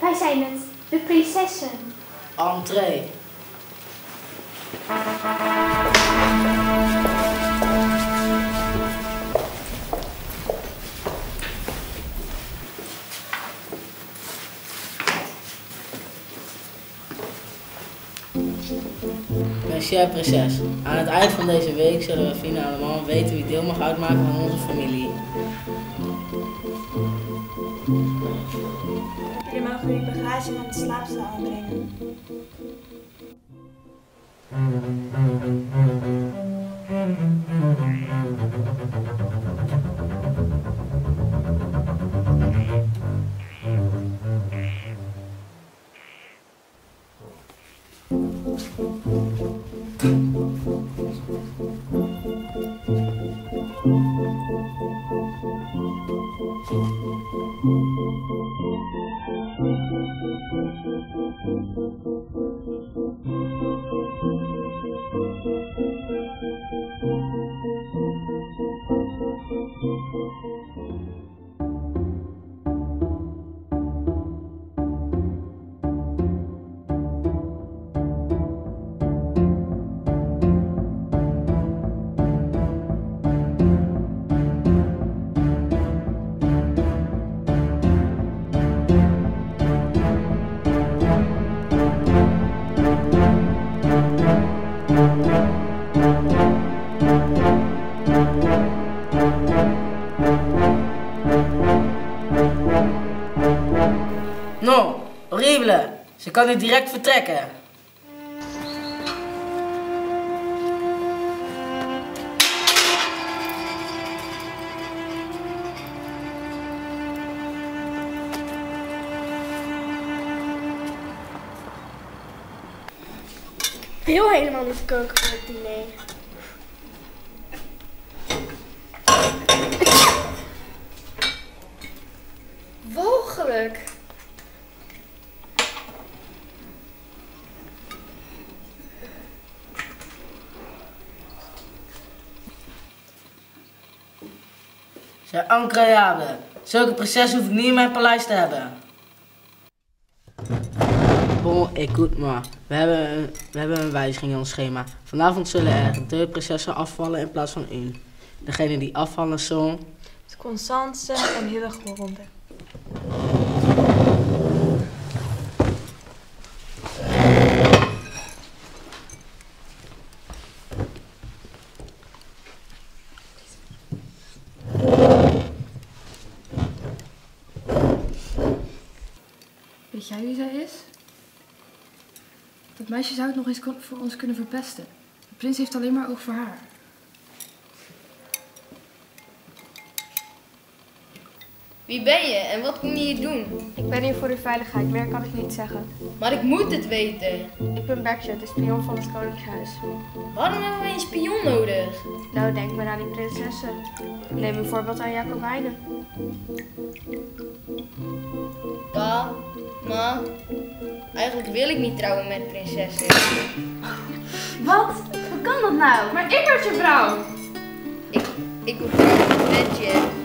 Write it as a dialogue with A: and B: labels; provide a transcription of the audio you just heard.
A: Wij zijn het, de prinsessen.
B: Entree. Monsieur prinses, aan het eind van deze week zullen we finalement weten wie deel mag uitmaken van onze familie.
C: Jullie mogen uw bagage naar de slaapzaal aanbrengen.
B: Non, horrible. Ze kan nu direct vertrekken.
A: Ik wil helemaal niet koken voor het diner. Walgelijk.
B: C'est incroyable. Zulke prinses hoef ik niet in mijn paleis te hebben. Bon, écoute-moi. We hebben een wijziging in ons schema. Vanavond zullen er 2 prinsessen afvallen in plaats van 1. Degenen die afvallen zijn...
C: Constance en Hillegonde.
D: Weet jij wie zij is? Dat meisje zou het nog eens voor ons kunnen verpesten. De prins heeft alleen maar oog voor haar.
E: Wie ben je en wat kom je hier doen?
A: Ik ben hier voor uw veiligheid, meer kan ik niet zeggen.
E: Maar ik moet het weten.
A: Ik ben Bertje, de spion van het Koningshuis.
E: Waarom hebben wij een spion nodig?
A: Nou, denk maar aan die prinsessen. Neem een voorbeeld aan Jacobijnen.
E: Pa, ma, eigenlijk wil ik niet trouwen met prinsessen.
A: Wat? Hoe kan dat nou?
D: Maar ik word je vrouw!
E: Ik wil trouwen met Bertje.